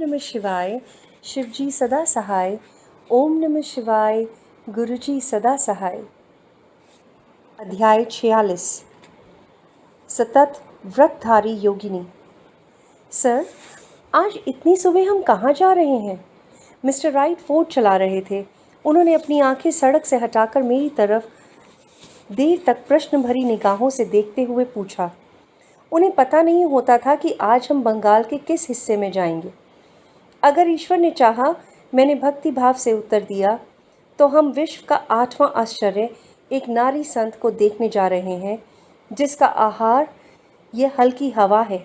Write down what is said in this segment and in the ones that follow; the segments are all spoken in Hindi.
नमः शिवाय, शिवजी सदा सहाय। ओम नमः शिवाय, गुरुजी सदा सहाय। अध्याय 46। सतत व्रतधारी योगिनी। सर, आज इतनी सुबह हम कहाँ जा रहे हैं? मिस्टर राइट फोर्ड चला रहे थे। उन्होंने अपनी आंखें सड़क से हटाकर मेरी तरफ देर तक प्रश्न भरी निगाहों से देखते हुए पूछा। उन्हें पता नहीं होता था कि आज हम बंगाल के किस हिस्से में जाएंगे। अगर ईश्वर ने चाहा, मैंने भक्ति भाव से उत्तर दिया, तो हम विश्व का 8वां आश्चर्य, एक नारी संत को देखने जा रहे हैं जिसका आहार यह हल्की हवा है।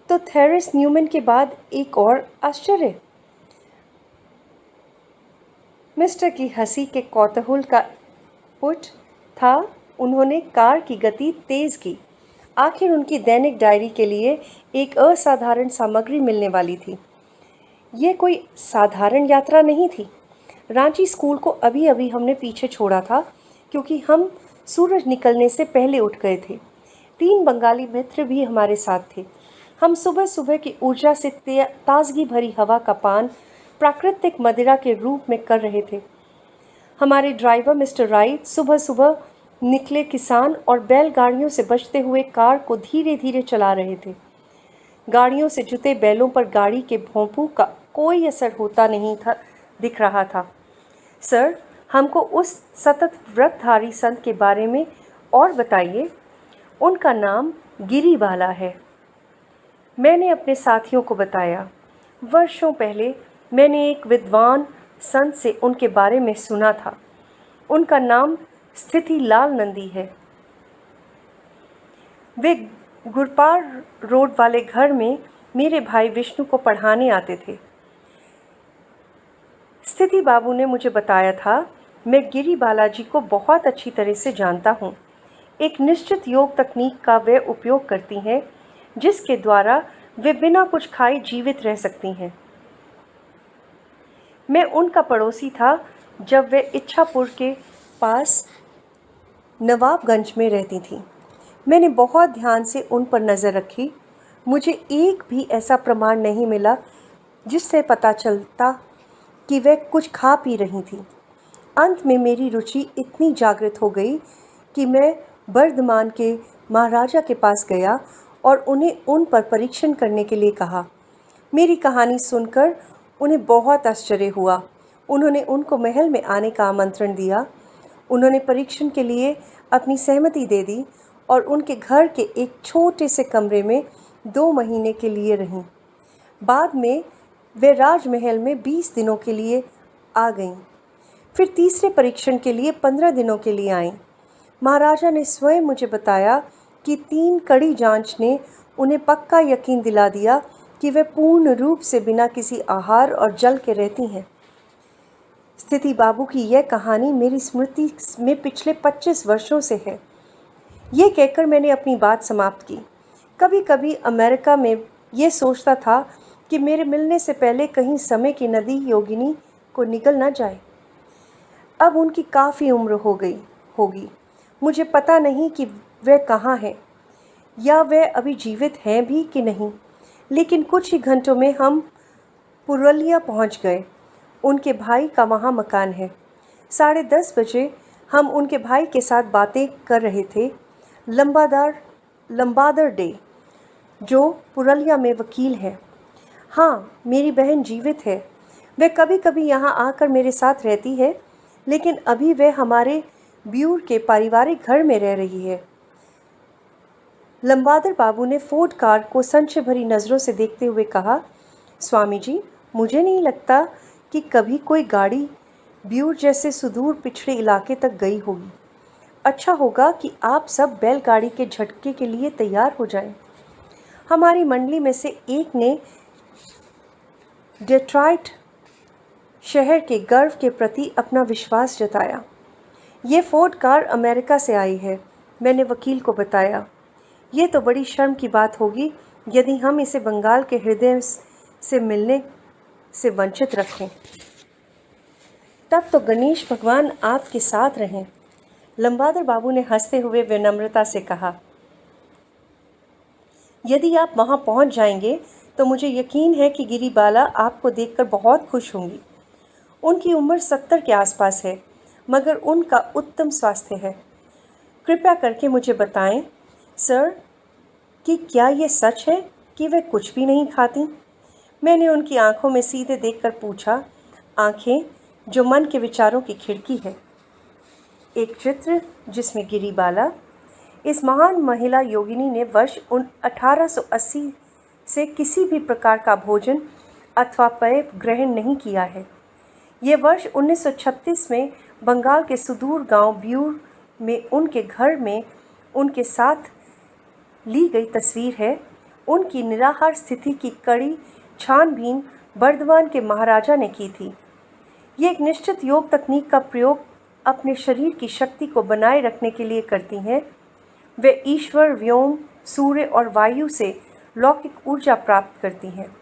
तो थेरेस न्यूमैन के बाद एक और आश्चर्य। मिस्टर की हंसी के कौतूहल का पुट था। उन्होंने कार की गति तेज की। आखिर उनकी दैनिक डायरी के लिए एक असाधारण सामग्री मिलने वाली थी। यह कोई साधारण यात्रा नहीं थी। रांची स्कूल को अभी अभी हमने पीछे छोड़ा था, क्योंकि हम सूरज निकलने से पहले उठ गए थे। 3 बंगाली मित्र भी हमारे साथ थे। हम सुबह सुबह की ऊर्जा से ताजगी भरी हवा का पान प्राकृतिक मदिरा के रूप में कर रहे थे। हमारे ड्राइवर मिस्टर राइट सुबह सुबह निकले किसान और बैलगाड़ियों से बचते हुए कार को धीरे धीरे चला रहे थे। गाड़ियों से जुते बैलों पर गाड़ी के भोंपू का कोई असर होता नहीं था दिख रहा था। सर, हमको उस सतत व्रतधारी संत के बारे में और बताइए। उनका नाम गिरीबाला है। मैंने अपने साथियों को बताया। वर्षों पहले मैंने एक विद्वान संत से उनके बारे में सुना था। उनका नाम स्थिति लाल नंदी है। वे गुरपार रोड वाले घर में मेरे भाई विष्णु को पढ़ाने आते थे। स्थिति बाबू ने मुझे बताया था, मैं गिरी बालाजी को बहुत अच्छी तरह से जानता हूँ। एक निश्चित योग तकनीक का वे उपयोग करती हैं, जिसके द्वारा वे बिना कुछ खाए जीवित रह सकती हैं। मैं उनका पड़ोसी था जब वे इच्छापुर के पास नवाबगंज में रहती थीं। मैंने बहुत ध्यान से उन पर नज़र रखी। मुझे एक भी ऐसा प्रमाण नहीं मिला जिससे पता चलता कि वे कुछ खा पी रही थीं। अंत में मेरी रुचि इतनी जागृत हो गई कि मैं बर्धमान के महाराजा के पास गया और उन्हें उन पर परीक्षण करने के लिए कहा। मेरी कहानी सुनकर उन्हें बहुत आश्चर्य हुआ। उन्होंने उनको महल में आने का आमंत्रण दिया। उन्होंने परीक्षण के लिए अपनी सहमति दे दी और उनके घर के एक छोटे से कमरे में 2 महीने के लिए रहीं। बाद में वे राजमहल में 20 दिनों के लिए आ गईं। फिर तीसरे परीक्षण के लिए 15 दिनों के लिए आईं। महाराजा ने स्वयं मुझे बताया कि 3 कड़ी जांच ने उन्हें पक्का यकीन दिला दिया कि वे पूर्ण रूप से बिना किसी आहार और जल के रहती हैं। स्थिति बाबू की यह कहानी मेरी स्मृति में पिछले 25 वर्षों से है। ये कहकर मैंने अपनी बात समाप्त की। कभी कभी अमेरिका में ये सोचता था कि मेरे मिलने से पहले कहीं समय की नदी योगिनी को निगल न जाए। अब उनकी काफ़ी उम्र हो गई होगी। मुझे पता नहीं कि वे कहाँ हैं या वे अभी जीवित हैं भी कि नहीं, लेकिन कुछ ही घंटों में हम पुरुलिया पहुँच गए। उनके भाई का वहाँ मकान है। 10:30 बजे हम उनके भाई के साथ बातें कर रहे थे। लंबादर डे, जो पुरुलिया में वकील है। हाँ, मेरी बहन जीवित है। वे कभी कभी यहाँ आकर मेरे साथ रहती है, लेकिन अभी वे हमारे ब्यूर के पारिवारिक घर में रह रही है। लंबादर बाबू ने फोर्ड कार को संशय भरी नज़रों से देखते हुए कहा, स्वामी जी, मुझे नहीं लगता कि कभी कोई गाड़ी ब्यूर जैसे सुदूर पिछड़े इलाके तक गई होगी। अच्छा होगा कि आप सब बैलगाड़ी के झटके के लिए तैयार हो जाएं। हमारी मंडली में से एक ने डेट्रॉइट शहर के गर्व के प्रति अपना विश्वास जताया। ये फोर्ड कार अमेरिका से आई है, मैंने वकील को बताया। ये तो बड़ी शर्म की बात होगी यदि हम इसे बंगाल के हृदय से मिलने से वंचित रखें। तब तो गणेश भगवान आपके साथ रहें। लंबादर बाबू ने हंसते हुए विनम्रता से कहा, यदि आप वहां पहुंच जाएंगे तो मुझे यकीन है कि गिरीबाला आपको देखकर बहुत खुश होंगी। उनकी उम्र 70 के आसपास है, मगर उनका उत्तम स्वास्थ्य है। कृपया करके मुझे बताएं, सर, कि क्या ये सच है कि वे कुछ भी नहीं खाती? मैंने उनकी आंखों में सीधे देखकर पूछा, आंखें जो मन के विचारों की खिड़की है। एक चित्र जिसमें गिरीबाला, इस महान महिला योगिनी ने वर्ष 1880 से किसी भी प्रकार का भोजन अथवा पेय ग्रहण नहीं किया है। ये वर्ष 1936 में बंगाल के सुदूर गांव ब्यूर में उनके घर में उनके साथ ली गई तस्वीर है। उनकी निराहार स्थिति की कड़ी छानबीन बर्दवान के महाराजा ने की थी। ये एक निश्चित योग तकनीक का प्रयोग अपने शरीर की शक्ति को बनाए रखने के लिए करती हैं। वे ईश्वर, व्योम, सूर्य और वायु से लौकिक ऊर्जा प्राप्त करती हैं।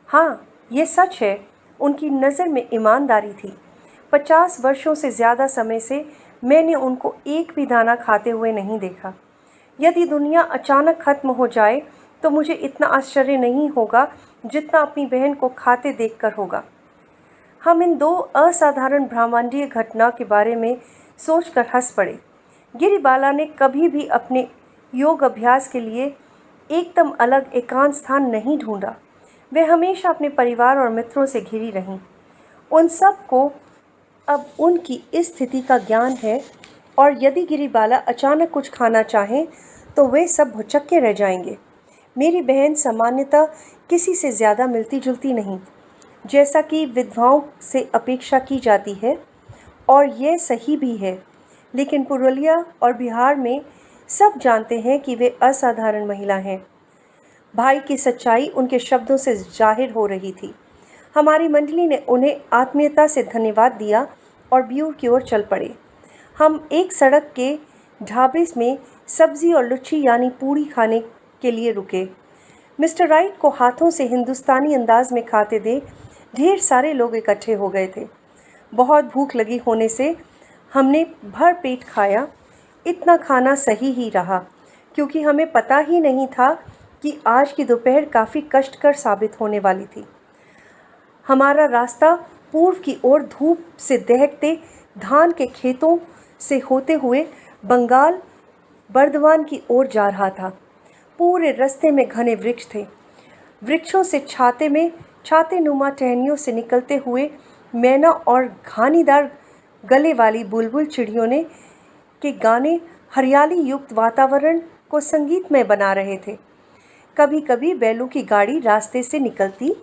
हाँ, ये सच है, उनकी नज़र में ईमानदारी थी। 50 वर्षों से ज़्यादा समय से मैंने उनको एक भी दाना खाते हुए नहीं देखा। यदि दुनिया अचानक खत्म हो जाए तो मुझे इतना आश्चर्य नहीं होगा जितना अपनी बहन को खाते देखकर होगा। हम इन दो असाधारण ब्रह्मांडीय घटना के बारे में सोचकर हंस पड़े। गिरिबाला ने कभी भी अपने योग अभ्यास के लिए एकदम अलग एकांत स्थान नहीं ढूंढा। वे हमेशा अपने परिवार और मित्रों से घिरी रहीं। उन सब को अब उनकी इस स्थिति का ज्ञान है, और यदि गिरिबाला अचानक कुछ खाना चाहें तो वे सब भुचक्के रह जाएंगे। मेरी बहन सामान्यतः किसी से ज़्यादा मिलती जुलती नहीं, जैसा कि विधवाओं से अपेक्षा की जाती है, और यह सही भी है। लेकिन पुरुलिया और बिहार में सब जानते हैं कि वे असाधारण महिला हैं। भाई की सच्चाई उनके शब्दों से जाहिर हो रही थी। हमारी मंडली ने उन्हें आत्मीयता से धन्यवाद दिया और ब्यूर की ओर चल पड़े। हम एक सड़क के ढाबे में सब्जी और लुच्ची यानी पूड़ी खाने के लिए रुके। मिस्टर राइट को हाथों से हिंदुस्तानी अंदाज में खाते देख ढेर सारे लोग इकट्ठे हो गए थे। बहुत भूख लगी होने से हमने भर पेट खाया। इतना खाना सही ही रहा, क्योंकि हमें पता ही नहीं था कि आज की दोपहर काफ़ी कष्टकर साबित होने वाली थी। हमारा रास्ता पूर्व की ओर धूप से दहकते धान के खेतों से होते हुए बंगाल बर्दवान की ओर जा रहा था। पूरे रास्ते में घने वृक्ष थे। वृक्षों से छाते नुमा टहनियों से निकलते हुए मैना और घानीदार गले वाली बुलबुल चिड़ियों ने के गाने हरियाली युक्त वातावरण को संगीतमय बना रहे थे। कभी कभी बैलों की गाड़ी रास्ते से निकलती,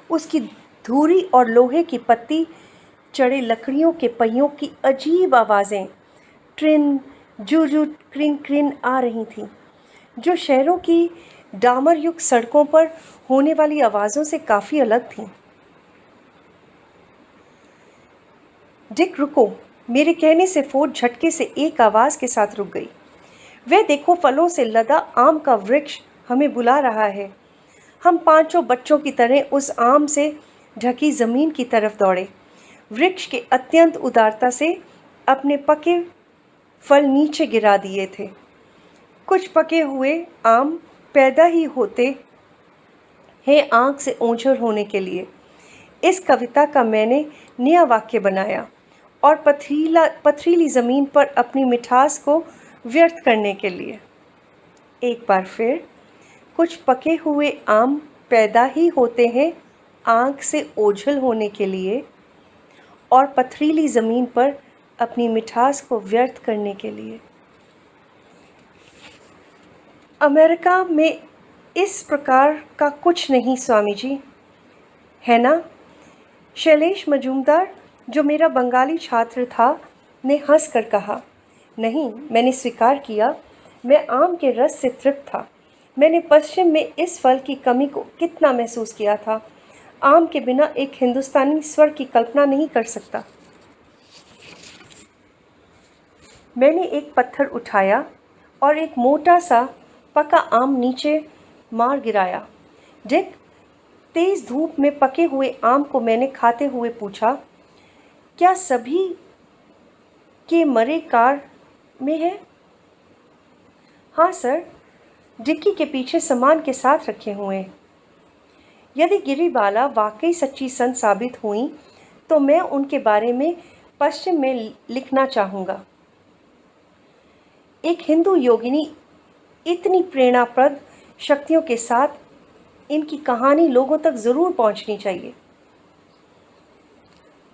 उसकी धूरी और लोहे की पत्ती चढ़े लकड़ियों के पहियों की अजीब आवाज़ें ट्रिन जू जू क्रिन क्रिन आ रही थीं, जो शहरों की डामर युक्त सड़कों पर होने वाली आवाज़ों से काफ़ी अलग थीं। डिक, रुको! मेरे कहने से फोर्ड झटके से एक आवाज़ के साथ रुक गई। वह देखो, फलों से लदा आम का वृक्ष हमें बुला रहा है। हम पांचों बच्चों की तरह उस आम से ढकी ज़मीन की तरफ दौड़े। वृक्ष के अत्यंत उदारता से अपने पके फल नीचे गिरा दिए थे। कुछ पके हुए आम पैदा ही होते हैं आँख से ओझल होने के लिए। इस कविता का मैंने नया वाक्य बनाया, और पथरीली ज़मीन पर अपनी मिठास को व्यर्थ करने के लिए। एक बार फिर, कुछ पके हुए आम पैदा ही होते हैं आँख से ओझल होने के लिए, और पथरीली ज़मीन पर अपनी मिठास को व्यर्थ करने के लिए। अमेरिका में इस प्रकार का कुछ नहीं स्वामी जी, है ना? शैलेश मजूमदार, जो मेरा बंगाली छात्र था, ने हंसकर कहा। नहीं, मैंने स्वीकार किया। मैं आम के रस से तृप्त था। मैंने पश्चिम में इस फल की कमी को कितना महसूस किया था। आम के बिना एक हिंदुस्तानी स्वर की कल्पना नहीं कर सकता। मैंने एक पत्थर उठाया और एक मोटा सा पका आम नीचे मार गिराया। डिक, तेज धूप में पके हुए आम को मैंने खाते हुए पूछा, क्या सभी के मरे कार में है? हाँ सर, डिक्की के पीछे सामान के साथ रखे हुए हैं। यदि गिरिबाला वाकई सच्ची संत साबित हुई तो मैं उनके बारे में पश्चिम में लिखना चाहूँगा। एक हिंदू योगिनी इतनी प्रेरणाप्रद शक्तियों के साथ इनकी कहानी लोगों तक ज़रूर पहुंचनी चाहिए।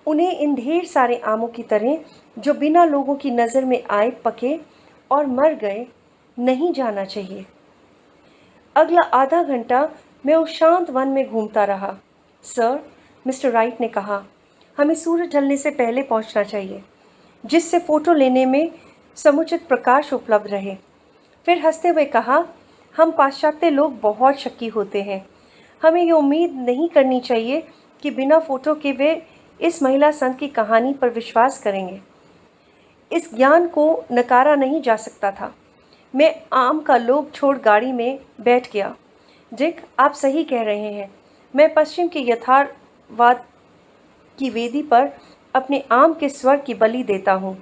उन्हें इन ढेर सारे आमों की तरह जो बिना लोगों की नज़र में आए पके और मर गए नहीं जाना चाहिए। अगला आधा घंटा मैं उस शांत वन में घूमता रहा। सर, मिस्टर राइट ने कहा, हमें सूरज ढलने से पहले पहुंचना चाहिए, जिससे फ़ोटो लेने में समुचित प्रकाश उपलब्ध रहे। फिर हंसते हुए कहा, हम पाश्चात्य लोग बहुत शक्की होते हैं। हमें ये उम्मीद नहीं करनी चाहिए कि बिना फ़ोटो के वे इस महिला संत की कहानी पर विश्वास करेंगे। इस ज्ञान को नकारा नहीं जा सकता था। मैं आम का लोग छोड़ गाड़ी में बैठ गया। जिक, आप सही कह रहे हैं। मैं पश्चिम के यथार्थवाद की वेदी पर अपने आम के स्वर की बलि देता हूँ।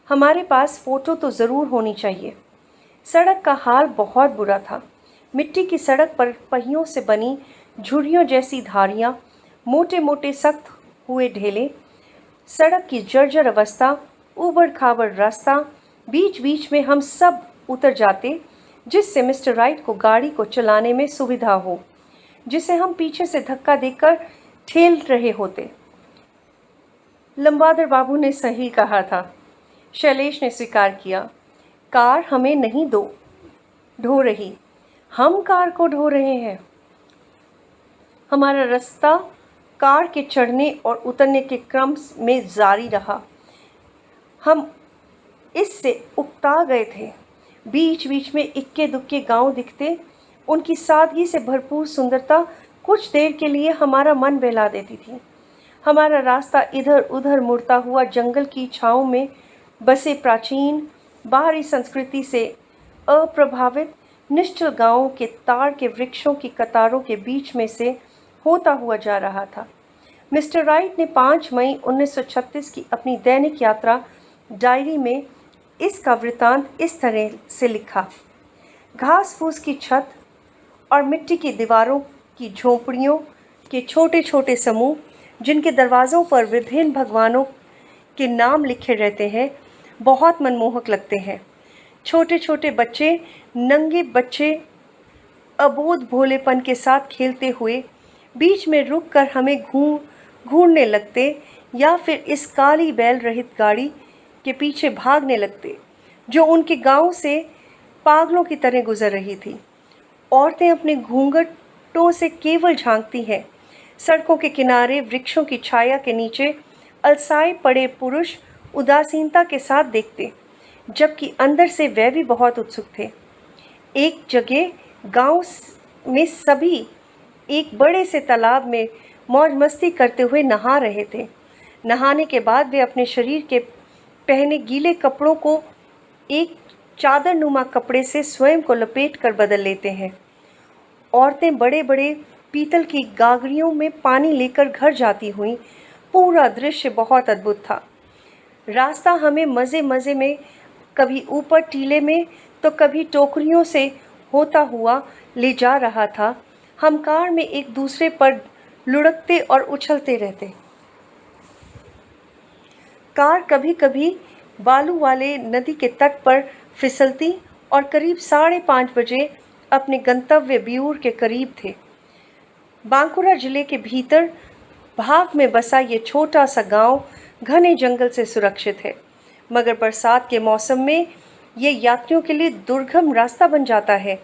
हमारे पास फ़ोटो तो ज़रूर होनी चाहिए। सड़क का हाल बहुत बुरा था। मिट्टी की सड़क पर पहियों से बनी झुर्रियों जैसी धारियाँ, मोटे मोटे सख्त हुए ढेले, सड़क की जर्जर अवस्था, ऊबड़ खाबड़ रास्ता। बीच बीच में हम सब उतर जाते, जिससे मिस्टर राइट को गाड़ी को चलाने में सुविधा हो, जिसे हम पीछे से धक्का देकर ठेल रहे होते। लंबादर बाबू ने सही कहा था, शैलेश ने स्वीकार किया। कार हमें नहीं ढो रही, हम कार को ढो रहे हैं। हमारा रास्ता कार के चढ़ने और उतरने के क्रम में जारी रहा। हम इससे उकता गए थे। बीच बीच में इक्के दुक्के गांव दिखते। उनकी सादगी से भरपूर सुंदरता कुछ देर के लिए हमारा मन बहला देती थी। हमारा रास्ता इधर उधर मुड़ता हुआ जंगल की छाँव में बसे प्राचीन बाहरी संस्कृति से अप्रभावित निश्चल गांवों के ताड़ के वृक्षों की कतारों के बीच में से होता हुआ जा रहा था। मिस्टर राइट ने 5 मई 1936 की अपनी दैनिक यात्रा डायरी में इसका वृतांत इस तरह से लिखा। घास फूस की छत और मिट्टी की दीवारों की झोंपड़ियों के छोटे छोटे समूह, जिनके दरवाज़ों पर विभिन्न भगवानों के नाम लिखे रहते हैं, बहुत मनमोहक लगते हैं। छोटे छोटे बच्चे, नंगे बच्चे अबोध भोलेपन के साथ खेलते हुए बीच में रुककर हमें घूरने लगते या फिर इस काली बैल रहित गाड़ी के पीछे भागने लगते जो उनके गांव से पागलों की तरह गुजर रही थी। औरतें अपने घूंघटों से केवल झांकती हैं। सड़कों के किनारे वृक्षों की छाया के नीचे अलसाए पड़े पुरुष उदासीनता के साथ देखते, जबकि अंदर से वे भी बहुत उत्सुक थे। एक जगह गांव में सभी एक बड़े से तालाब में मौज मस्ती करते हुए नहा रहे थे। नहाने के बाद वे अपने शरीर के पहने गीले कपड़ों को एक चादर नुमा कपड़े से स्वयं को लपेट कर बदल लेते हैं। औरतें बड़े बड़े पीतल की गागरियों में पानी लेकर घर जाती हुईं। पूरा दृश्य बहुत अद्भुत था। रास्ता हमें मज़े मज़े में कभी ऊपर टीले में तो कभी टोकरियों से होता हुआ ले जा रहा था। हम कार में एक दूसरे पर लुढ़कते और उछलते रहते। कार कभी कभी बालू वाले नदी के तट पर फिसलती और करीब 5:30 बजे अपने गंतव्य ब्यूर के करीब थे। बांकुरा जिले के भीतर भाग में बसा ये छोटा सा गांव घने जंगल से सुरक्षित है, मगर बरसात के मौसम में ये यात्रियों के लिए दुर्गम रास्ता बन जाता है,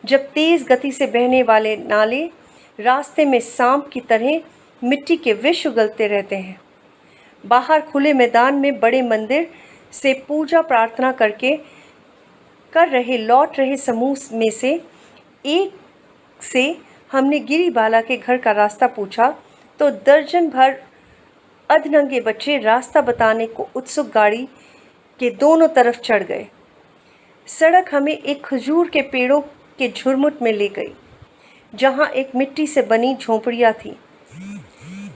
जब तेज़ गति से बहने वाले नाले रास्ते में सांप की तरह मिट्टी के विष उगलते रहते हैं। बाहर खुले मैदान में बड़े मंदिर से पूजा प्रार्थना कर रहे लौट रहे समूह में से एक से हमने गिरिबाला के घर का रास्ता पूछा तो दर्जन भर अधनंगे बच्चे रास्ता बताने को उत्सुक गाड़ी के दोनों तरफ चढ़ गए। सड़क हमें एक खजूर के पेड़ों के झुरमुट में ले गई, जहां एक मिट्टी से बनी झोंपड़ियां थी।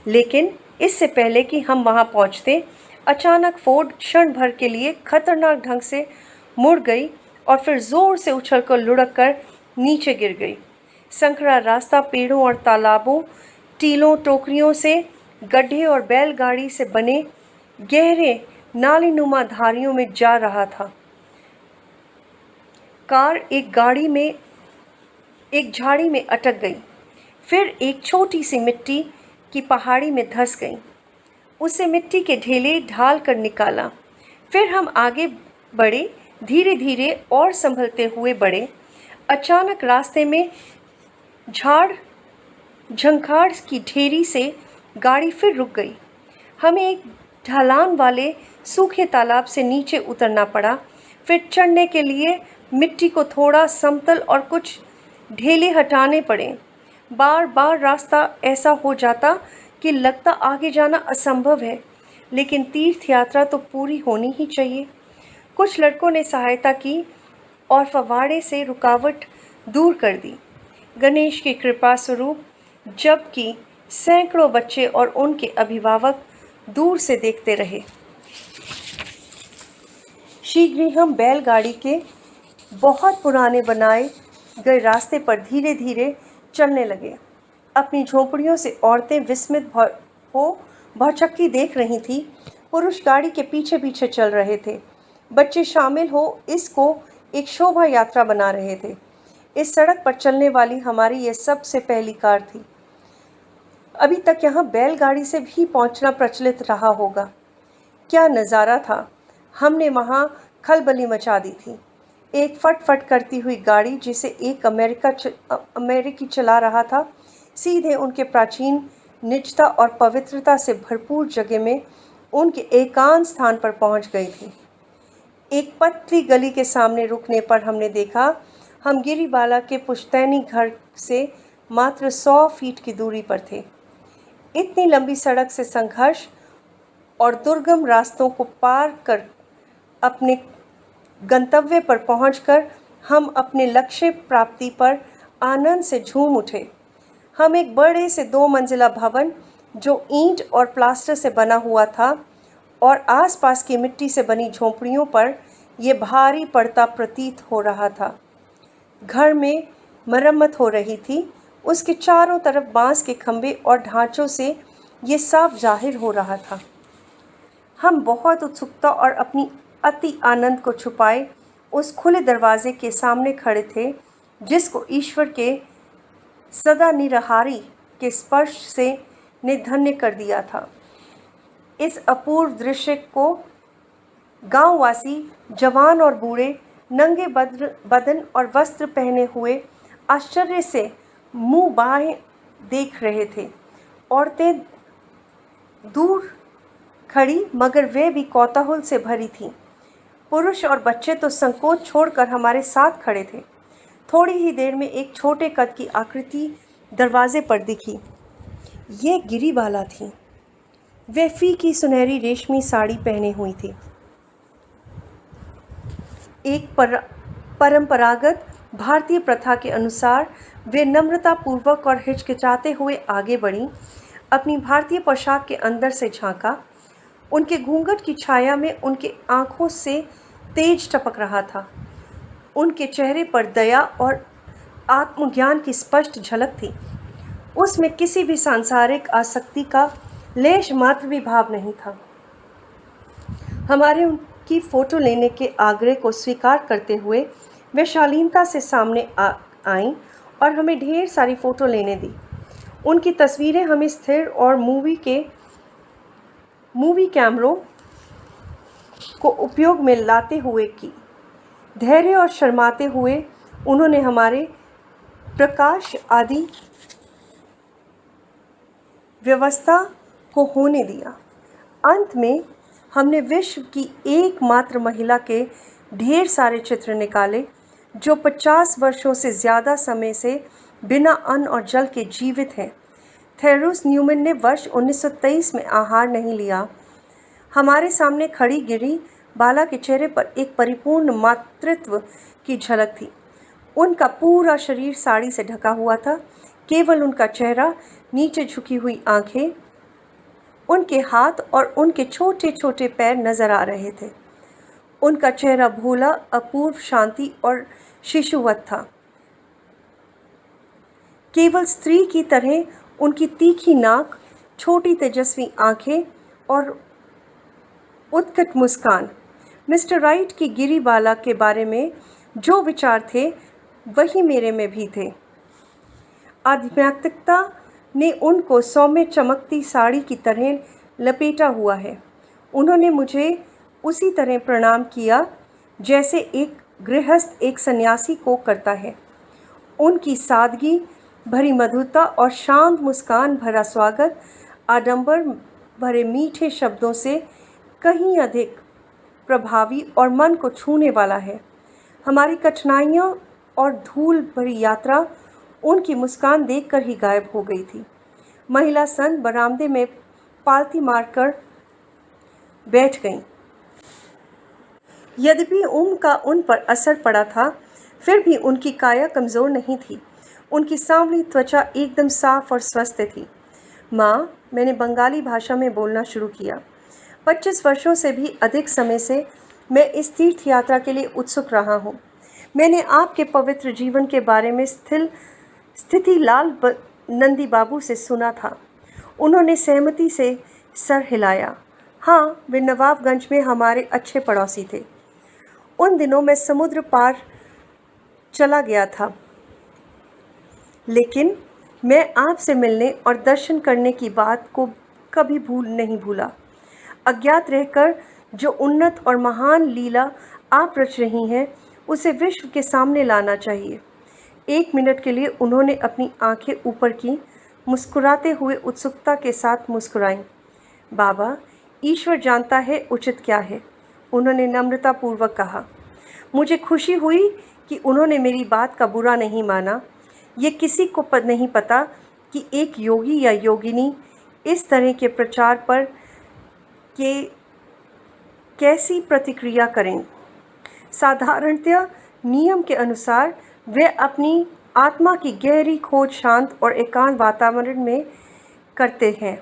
लेकिन इससे पहले कि हम वहां पहुंचते, अचानक फोर्ड क्षण भर के लिए खतरनाक ढंग से मुड़ गई और फिर जोर से उछलकर लुढ़क कर नीचे गिर गई। संकरा रास्ता पेड़ों और तालाबों, टीलों, टोकरियों से, गड्ढे और बैलगाड़ी से बने गहरे नालीनुमा धारियों में जा रहा था। कार एक झाड़ी में अटक गई, फिर एक छोटी सी मिट्टी की पहाड़ी में धंस गई। उसे मिट्टी के ढेले ढाल कर निकाला। फिर हम आगे बढ़े, धीरे धीरे और संभलते हुए बढ़े। अचानक रास्ते में झाड़ झंखाड़ की ढेरी से गाड़ी फिर रुक गई। हमें एक ढलान वाले सूखे तालाब से नीचे उतरना पड़ा। फिर चढ़ने के लिए मिट्टी को थोड़ा समतल और कुछ ढेले हटाने पड़े। बार बार रास्ता ऐसा हो जाता कि लगता आगे जाना असंभव है, लेकिन तीर्थ यात्रा तो पूरी होनी ही चाहिए। कुछ लड़कों ने सहायता की और फव्वारे से रुकावट दूर कर दी, गणेश की कृपा स्वरूप, जबकि सैकड़ों बच्चे और उनके अभिभावक दूर से देखते रहे। शीघ्र ही हम बैलगाड़ी के बहुत पुराने बनाए गए रास्ते पर धीरे धीरे चलने लगे। अपनी झोंपड़ियों से औरतें विस्मित हो भौचक्की देख रही थीं। पुरुष गाड़ी के पीछे पीछे चल रहे थे। बच्चे शामिल हो इसको एक शोभा यात्रा बना रहे थे। इस सड़क पर चलने वाली हमारी यह सबसे पहली कार थी। अभी तक यहाँ बैलगाड़ी से भी पहुँचना प्रचलित रहा होगा। क्या नज़ारा था! हमने वहाँ खलबली मचा दी थी। एक फट करती हुई गाड़ी जिसे एक अमेरिकी चला रहा था, सीधे उनके प्राचीन निजता और पवित्रता से भरपूर जगह में उनके एकांत स्थान पर पहुंच गई थी। एक पतली गली के सामने रुकने पर हमने देखा हम गिरिबाला के पुश्तैनी घर से मात्र 100 फीट की दूरी पर थे। इतनी लंबी सड़क से संघर्ष और दुर्गम रास्तों को पार कर अपने गंतव्य पर पहुंचकर हम अपने लक्ष्य प्राप्ति पर आनंद से झूम उठे। हम एक बड़े से 2 मंजिला भवन जो ईंट और प्लास्टर से बना हुआ था और आसपास की मिट्टी से बनी झोंपड़ियों पर यह भारी पड़ता प्रतीत हो रहा था। घर में मरम्मत हो रही थी। उसके चारों तरफ बांस के खंभे और ढांचों से ये साफ जाहिर हो रहा था। हम बहुत उत्सुकता और अपनी अति आनंद को छुपाए उस खुले दरवाजे के सामने खड़े थे, जिसको ईश्वर के सदा निरहारी के स्पर्श से ने धन्य कर दिया था। इस अपूर्व दृश्य को गांववासी, जवान और बूढ़े, नंगे बदन और वस्त्र पहने हुए आश्चर्य से मुंह बाएं देख रहे थे। औरतें दूर खड़ी, मगर वे भी कौतूहल से भरी थीं। पुरुष और बच्चे तो संकोच छोड़कर हमारे साथ खड़े थे। थोड़ी ही देर में एक छोटे कद की आकृति दरवाजे पर दिखी। ये गिरिबाला थी। वे फीकी सुनहरी रेशमी साड़ी पहने हुई थी। एक परंपरागत भारतीय प्रथा के अनुसार वे नम्रतापूर्वक और हिचकिचाते हुए आगे बढ़ीं। अपनी भारतीय पोशाक के अंदर से झांका। उनके घूंघट की छाया में उनके आँखों से तेज टपक रहा था। उनके चेहरे पर दया और आत्मज्ञान की स्पष्ट झलक थी। उसमें किसी भी सांसारिक आसक्ति का लेश मात्र भी भाव नहीं था। हमारे उनकी फ़ोटो लेने के आग्रह को स्वीकार करते हुए वे शालीनता से सामने आईं और हमें ढेर सारी फ़ोटो लेने दी। उनकी तस्वीरें हमें स्थिर और मूवी कैमरों को उपयोग में लाते हुए की। धैर्य और शर्माते हुए उन्होंने हमारे प्रकाश आदि व्यवस्था को होने दिया। अंत में हमने विश्व की एकमात्र महिला के ढेर सारे चित्र निकाले जो 50 वर्षों से ज़्यादा समय से बिना अन्न और जल के जीवित हैं। थेरेसा न्यूमैन ने वर्ष 1923 में आहार नहीं लिया। हमारे सामने खड़ी गिरिबाला के चेहरे पर एक परिपूर्ण मातृत्व की झलक थी। उनका पूरा शरीर साड़ी से ढका हुआ था। केवल उनका चेहरा, नीचे झुकी हुई आंखें उनके हाथ और उनके छोटे छोटे पैर नजर आ रहे थे। उनका चेहरा भोला, अपूर्व शांति और शिशुवत था। केवल स्त्री की तरह उनकी तीखी नाक, छोटी तेजस्वी आंखें और उत्कट मुस्कान। मिस्टर राइट की गिरीबाला के बारे में जो विचार थे वही मेरे में भी थे। आध्यात्मिकता ने उनको सौम्य चमकती साड़ी की तरह लपेटा हुआ है। उन्होंने मुझे उसी तरह प्रणाम किया जैसे एक गृहस्थ एक सन्यासी को करता है। उनकी सादगी भरी मधुरता और शांत मुस्कान भरा स्वागत आडंबर भरे मीठे शब्दों से कहीं अधिक प्रभावी और मन को छूने वाला है। हमारी कठिनाइयाँ और धूल भरी यात्रा उनकी मुस्कान देखकर ही गायब हो गई थी। महिला संत बरामदे में पालती मारकर बैठ गईं। यद्यपि उम्र का उन पर असर पड़ा था, फिर भी उनकी काया कमज़ोर नहीं थी। उनकी सांवली त्वचा एकदम साफ और स्वस्थ थी। माँ, मैंने बंगाली भाषा में बोलना शुरू किया। 25 वर्षों से भी अधिक समय से मैं इस तीर्थ यात्रा के लिए उत्सुक रहा हूँ। मैंने आपके पवित्र जीवन के बारे में स्थितिलाल नंदी बाबू से सुना था। उन्होंने सहमति से सर हिलाया। हाँ, वे नवाबगंज में हमारे अच्छे पड़ोसी थे। उन दिनों मैं समुद्र पार चला गया था, लेकिन मैं आपसे मिलने और दर्शन करने की बात को कभी नहीं भूला। अज्ञात रहकर जो उन्नत और महान लीला आप रच रही हैं, उसे विश्व के सामने लाना चाहिए। 1 मिनट के लिए उन्होंने अपनी आंखें ऊपर की, मुस्कुराते हुए उत्सुकता के साथ मुस्कुराईं। बाबा, ईश्वर जानता है उचित क्या है, उन्होंने नम्रतापूर्वक कहा। मुझे खुशी हुई कि उन्होंने मेरी बात का बुरा नहीं माना। ये किसी को नहीं पता कि एक योगी या योगिनी इस तरह के प्रचार पर कैसी प्रतिक्रिया करें। साधारणतया नियम के अनुसार वे अपनी आत्मा की गहरी खोज शांत और एकांत वातावरण में करते हैं।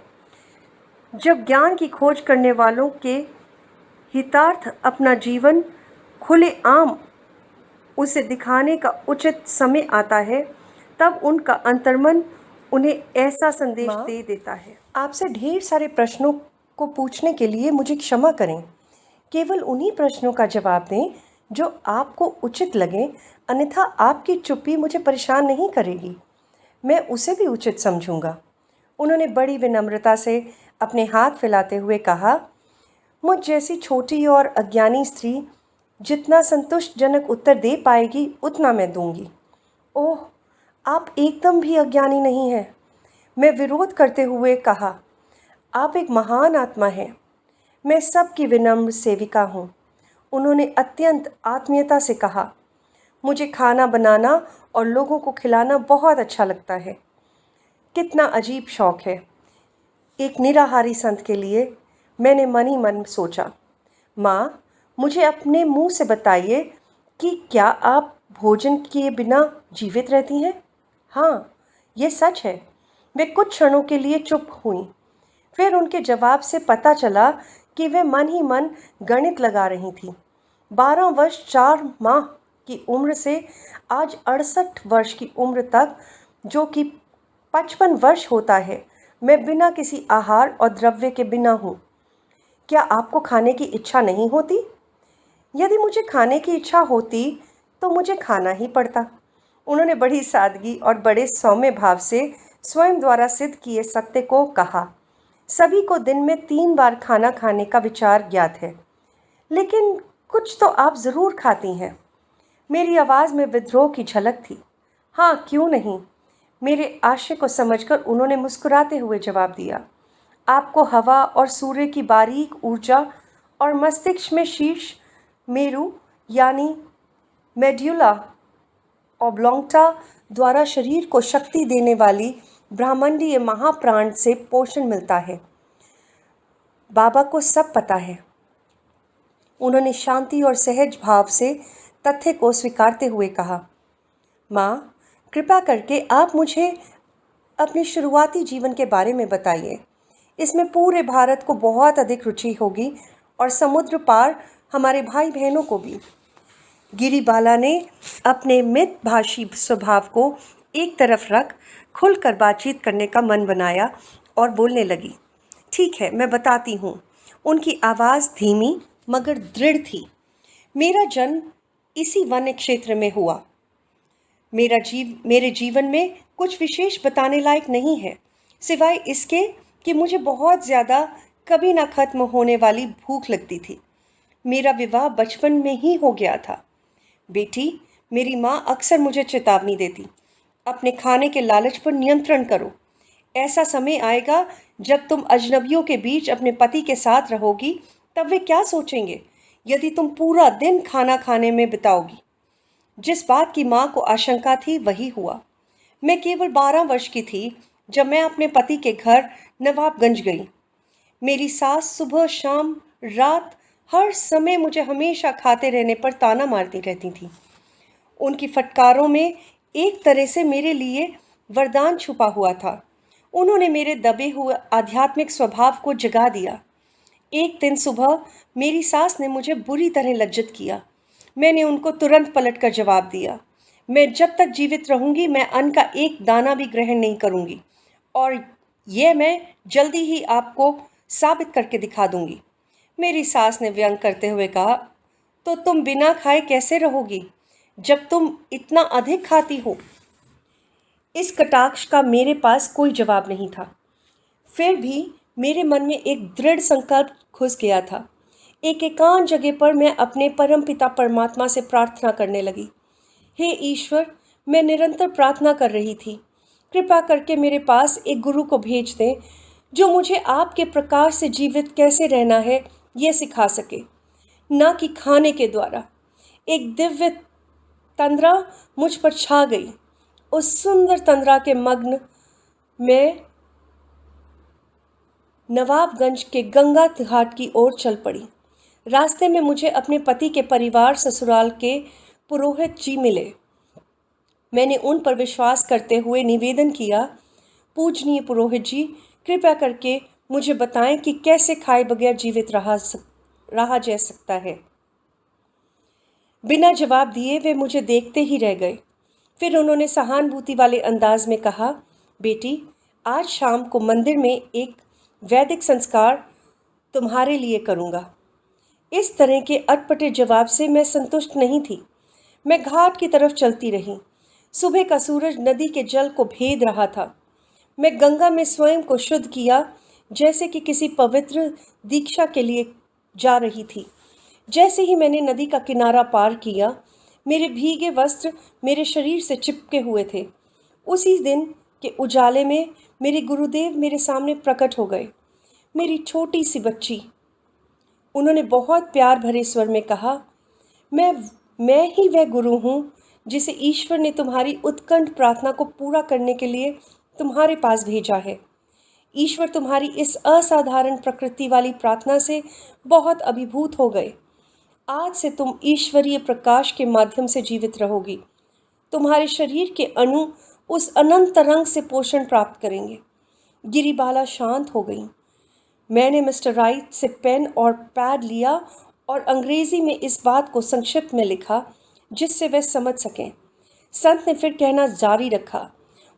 जब ज्ञान की खोज करने वालों के हितार्थ अपना जीवन खुले आम उसे दिखाने का उचित समय आता है, तब उनका अंतर्मन उन्हें ऐसा संदेश दे देता है। आपसे ढेर सारे प्रश्नों को पूछने के लिए मुझे क्षमा करें। केवल उन्हीं प्रश्नों का जवाब दें जो आपको उचित लगे, अन्यथा आपकी चुप्पी मुझे परेशान नहीं करेगी। मैं उसे भी उचित समझूंगा। उन्होंने बड़ी विनम्रता से अपने हाथ फैलाते हुए कहा, मुझ जैसी छोटी और अज्ञानी स्त्री जितना संतुष्टजनक उत्तर दे पाएगी उतना मैं दूंगी। ओह, आप एकदम भी अज्ञानी नहीं हैं, मैं विरोध करते हुए कहा। आप एक महान आत्मा हैं। मैं सबकी विनम्र सेविका हूँ। उन्होंने अत्यंत आत्मीयता से कहा, मुझे खाना बनाना और लोगों को खिलाना बहुत अच्छा लगता है। कितना अजीब शौक है एक निराहारी संत के लिए, मैंने मन ही मन सोचा। माँ, मुझे अपने मुंह से बताइए कि क्या आप भोजन किए बिना जीवित रहती हैं? हाँ, ये सच है। वे कुछ क्षणों के लिए चुप हुईं। फिर उनके जवाब से पता चला कि वे मन ही मन गणित लगा रही थीं। 12 वर्ष 4 माह की उम्र से आज 68 वर्ष की उम्र तक, जो कि 55 वर्ष होता है, मैं बिना किसी आहार और द्रव्य के बिना हूँ। क्या आपको खाने की इच्छा नहीं होती? यदि मुझे खाने की इच्छा होती तो मुझे खाना ही पड़ता। उन्होंने बड़ी सादगी और बड़े सौम्य भाव से स्वयं द्वारा सिद्ध किए सत्य को कहा। सभी को दिन में 3 बार खाना खाने का विचार ज्ञात है, लेकिन कुछ तो आप ज़रूर खाती हैं। मेरी आवाज़ में विद्रोह की झलक थी। हाँ, क्यों नहीं, मेरे आशय को समझकर उन्होंने मुस्कुराते हुए जवाब दिया। आपको हवा और सूर्य की बारीक ऊर्जा और मस्तिष्क में शीर्ष मेरु यानी मेड्यूला ऑब्लोंगटा द्वारा शरीर को शक्ति देने वाली ब्रह्मांडीय महाप्राण से पोषण मिलता है। बाबा को सब पता है। उन्होंने शांति और सहज भाव से तथ्य को स्वीकारते हुए कहा। माँ, कृपा करके आप मुझे अपने शुरुआती जीवन के बारे में बताइए। इसमें पूरे भारत को बहुत अधिक रुचि होगी और समुद्र पार हमारे भाई बहनों को भी। गिरिबाला ने अपने मितभाषी स्वभाव को एक तरफ रख खुलकर बातचीत करने का मन बनाया और बोलने लगी। ठीक है, मैं बताती हूँ। उनकी आवाज़ धीमी मगर दृढ़ थी। मेरा जन्म इसी वन्य क्षेत्र में हुआ। मेरे जीवन में कुछ विशेष बताने लायक नहीं है, सिवाय इसके कि मुझे बहुत ज़्यादा कभी ना खत्म होने वाली भूख लगती थी। मेरा विवाह बचपन में ही हो गया था। बेटी, मेरी माँ अक्सर मुझे चेतावनी देती, अपने खाने के लालच पर नियंत्रण करो। ऐसा समय आएगा जब तुम अजनबियों के बीच अपने पति के साथ रहोगी, तब वे क्या सोचेंगे यदि तुम पूरा दिन खाना खाने में बिताओगी। जिस बात की माँ को आशंका थी वही हुआ। मैं केवल 12 वर्ष की थी जब मैं अपने पति के घर नवाबगंज गई। मेरी सास सुबह शाम रात हर समय मुझे हमेशा खाते रहने पर ताना मारती रहती थी। उनकी फटकारों में एक तरह से मेरे लिए वरदान छुपा हुआ था। उन्होंने मेरे दबे हुए आध्यात्मिक स्वभाव को जगा दिया। एक दिन सुबह मेरी सास ने मुझे बुरी तरह लज्जित किया। मैंने उनको तुरंत पलटकर जवाब दिया, मैं जब तक जीवित रहूंगी मैं अन्न का एक दाना भी ग्रहण नहीं करूंगी, और यह मैं जल्दी ही आपको साबित करके दिखा दूंगी। मेरी सास ने व्यंग करते हुए कहा, तो तुम बिना खाए कैसे रहोगी जब तुम इतना अधिक खाती हो। इस कटाक्ष का मेरे पास कोई जवाब नहीं था। फिर भी मेरे मन में एक दृढ़ संकल्प घुस गया था। एक एकांत जगह पर मैं अपने परमपिता परमात्मा से प्रार्थना करने लगी। हे ईश्वर, मैं निरंतर प्रार्थना कर रही थी, कृपा करके मेरे पास एक गुरु को भेज दें जो मुझे आपके प्रकार से जीवित कैसे रहना है यह सिखा सके, ना कि खाने के द्वारा। एक दिव्य तंद्रा मुझ पर छा गई। उस सुंदर तंद्रा के मग्न में नवाबगंज के गंगा घाट की ओर चल पड़ी। रास्ते में मुझे अपने पति के परिवार ससुराल के पुरोहित जी मिले। मैंने उन पर विश्वास करते हुए निवेदन किया, पूजनीय पुरोहित जी, कृपया करके मुझे बताएं कि कैसे खाए बगैर जीवित रहा जा सकता है। बिना जवाब दिए वे मुझे देखते ही रह गए। फिर उन्होंने सहानुभूति वाले अंदाज में कहा, बेटी, आज शाम को मंदिर में एक वैदिक संस्कार तुम्हारे लिए करूँगा। इस तरह के अटपटे जवाब से मैं संतुष्ट नहीं थी। मैं घाट की तरफ चलती रही। सुबह का सूरज नदी के जल को भेद रहा था। मैं गंगा में स्वयं को शुद्ध किया, जैसे कि किसी पवित्र दीक्षा के लिए जा रही थी। जैसे ही मैंने नदी का किनारा पार किया, मेरे भीगे वस्त्र मेरे शरीर से चिपके हुए थे। उसी दिन के उजाले में मेरे गुरुदेव मेरे सामने प्रकट हो गए, मेरी छोटी सी बच्ची। उन्होंने बहुत प्यार भरे स्वर में कहा, मैं ही वह गुरु हूँ जिसे ईश्वर ने तुम्हारी उत्कंठ प्रार्थना को पूरा करने के लिए तुम्हारे पास भेजा है। ईश्वर तुम्हारी इस असाधारण प्रकृति वाली प्रार्थना से बहुत अभिभूत हो गए। आज से तुम ईश्वरीय प्रकाश के माध्यम से जीवित रहोगी। तुम्हारे शरीर के अणु उस अनंत रंग से पोषण प्राप्त करेंगे। गिरिबाला शांत हो गई। मैंने मिस्टर राइट से पेन और पैड लिया और अंग्रेजी में इस बात को संक्षिप्त में लिखा जिससे वे समझ सकें। संत ने फिर कहना जारी रखा।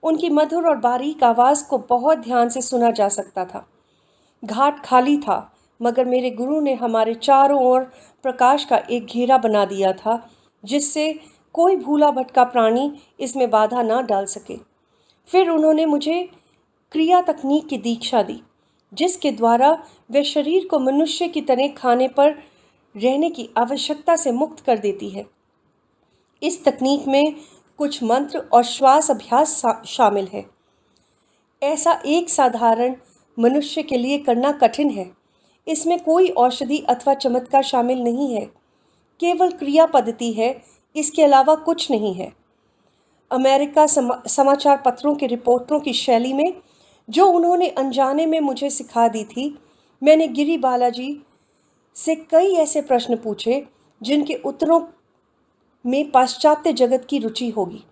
उनकी मधुर और बारीक आवाज़ को बहुत ध्यान से सुना जा सकता था। घाट खाली था, मगर मेरे गुरु ने हमारे चारों ओर प्रकाश का एक घेरा बना दिया था, जिससे कोई भूला भटका प्राणी इसमें बाधा ना डाल सके। फिर उन्होंने मुझे क्रिया तकनीक की दीक्षा दी, जिसके द्वारा वे शरीर को मनुष्य की तरह खाने पर रहने की आवश्यकता से मुक्त कर देती है। इस तकनीक में कुछ मंत्र और श्वास अभ्यास शामिल है। ऐसा एक साधारण मनुष्य के लिए करना कठिन है। इसमें कोई औषधि अथवा चमत्कार शामिल नहीं है, केवल क्रिया पद्धति है, इसके अलावा कुछ नहीं है। अमेरिका समाचार पत्रों के रिपोर्टरों की शैली में जो उन्होंने अनजाने में मुझे सिखा दी थी, मैंने गिरी बालाजी से कई ऐसे प्रश्न पूछे जिनके उत्तरों में पाश्चात्य जगत की रुचि होगी।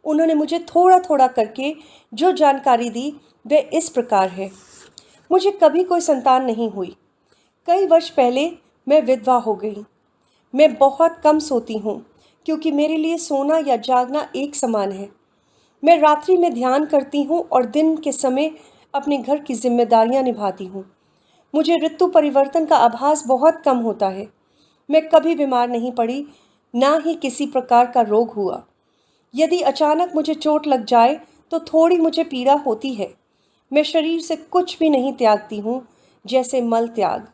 उन्होंने मुझे थोड़ा थोड़ा करके जो जानकारी दी वह इस प्रकार है। मुझे कभी कोई संतान नहीं हुई। कई वर्ष पहले मैं विधवा हो गई। मैं बहुत कम सोती हूँ क्योंकि मेरे लिए सोना या जागना एक समान है। मैं रात्रि में ध्यान करती हूँ और दिन के समय अपने घर की जिम्मेदारियाँ निभाती हूँ। मुझे ऋतु परिवर्तन का आभास बहुत कम होता है। मैं कभी बीमार नहीं पड़ी, ना ही किसी प्रकार का रोग हुआ। यदि अचानक मुझे चोट लग जाए तो थोड़ी मुझे पीड़ा होती है। मैं शरीर से कुछ भी नहीं त्यागती हूँ, जैसे मल त्याग।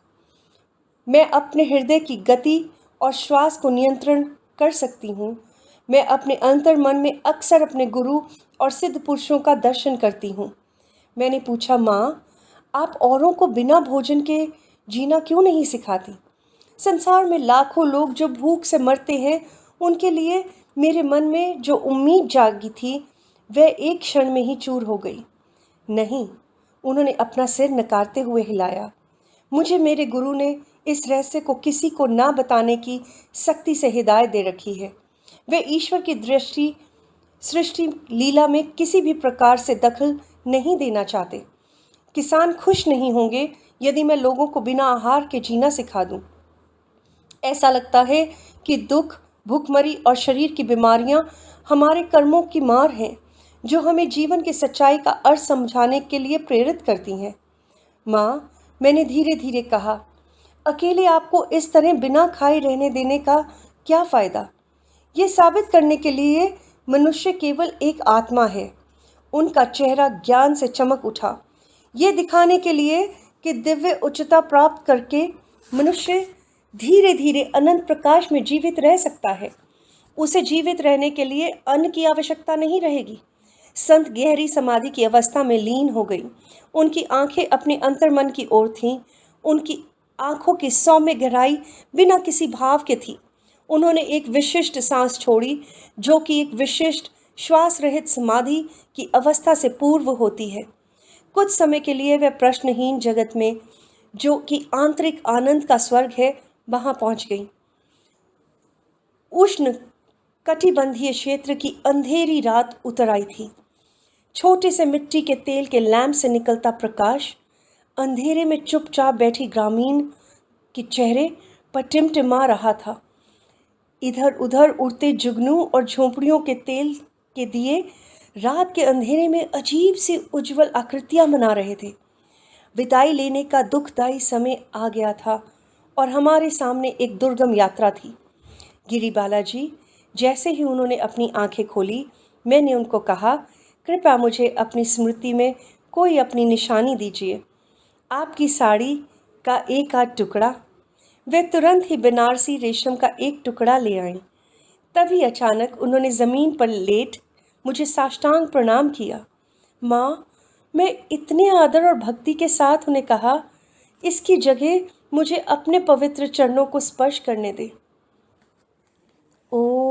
मैं अपने हृदय की गति और श्वास को नियंत्रण कर सकती हूँ। मैं अपने अंतर्मन में अक्सर अपने गुरु और सिद्ध पुरुषों का दर्शन करती हूँ। मैंने पूछा, माँ, आप औरों को बिना भोजन के जीना क्यों नहीं सिखाती? संसार में लाखों लोग जो भूख से मरते हैं, उनके लिए मेरे मन में जो उम्मीद जागी थी वह एक क्षण में ही चूर हो गई। नहीं, उन्होंने अपना सिर नकारते हुए हिलाया। मुझे मेरे गुरु ने इस रहस्य को किसी को ना बताने की सख्ती से हिदायत दे रखी है। वे ईश्वर की दृष्टि सृष्टि लीला में किसी भी प्रकार से दखल नहीं देना चाहते। किसान खुश नहीं होंगे यदि मैं लोगों को बिना आहार के जीना सिखा दूं। ऐसा लगता है कि दुख, भूखमरी और शरीर की बीमारियां हमारे कर्मों की मार हैं, जो हमें जीवन की सच्चाई का अर्थ समझाने के लिए प्रेरित करती हैं। माँ, मैंने धीरे धीरे कहा, अकेले आपको इस तरह बिना खाए रहने देने का क्या फ़ायदा? ये साबित करने के लिए मनुष्य केवल एक आत्मा है। उनका चेहरा ज्ञान से चमक उठा। ये दिखाने के लिए कि दिव्य उच्चता प्राप्त करके मनुष्य धीरे धीरे अनंत प्रकाश में जीवित रह सकता है। उसे जीवित रहने के लिए अन्न की आवश्यकता नहीं रहेगी। संत गहरी समाधि की अवस्था में लीन हो गई। उनकी आंखें अपने अंतर्मन की ओर थीं। उनकी आंखों की सौम्य गहराई बिना किसी भाव के थी। उन्होंने एक विशिष्ट सांस छोड़ी, जो कि एक विशिष्ट श्वास रहित समाधि की अवस्था से पूर्व होती है। कुछ समय के लिए वह प्रश्नहीन जगत में, जो कि आंतरिक आनंद का स्वर्ग है, वहां पहुंच गई। उष्ण कटिबंधीय क्षेत्र की अंधेरी रात उतर आई थी। छोटे से मिट्टी के तेल के लैंप से निकलता प्रकाश अंधेरे में चुपचाप बैठी ग्रामीण के चेहरे पर टिमटिमा रहा था। इधर उधर उड़ते जुगनू और झोंपड़ियों के तेल के दिए रात के अंधेरे में अजीब सी उज्जवल आकृतियां बना रहे थे। विदाई लेने का दुखदायी समय आ गया था और हमारे सामने एक दुर्गम यात्रा थी। गिरी बालाजी, जैसे ही उन्होंने अपनी आंखें खोली, मैंने उनको कहा, कृपया मुझे अपनी स्मृति में कोई अपनी निशानी दीजिए। आपकी साड़ी का एक आध टुकड़ा। वे तुरंत ही बनारसी रेशम का एक टुकड़ा ले आईं। तभी अचानक उन्होंने ज़मीन पर लेट मुझे साष्टांग प्रणाम किया। माँ, मैं इतने आदर और भक्ति के साथ उन्हें कहा, इसकी जगह मुझे अपने पवित्र चरणों को स्पर्श करने दे। ओ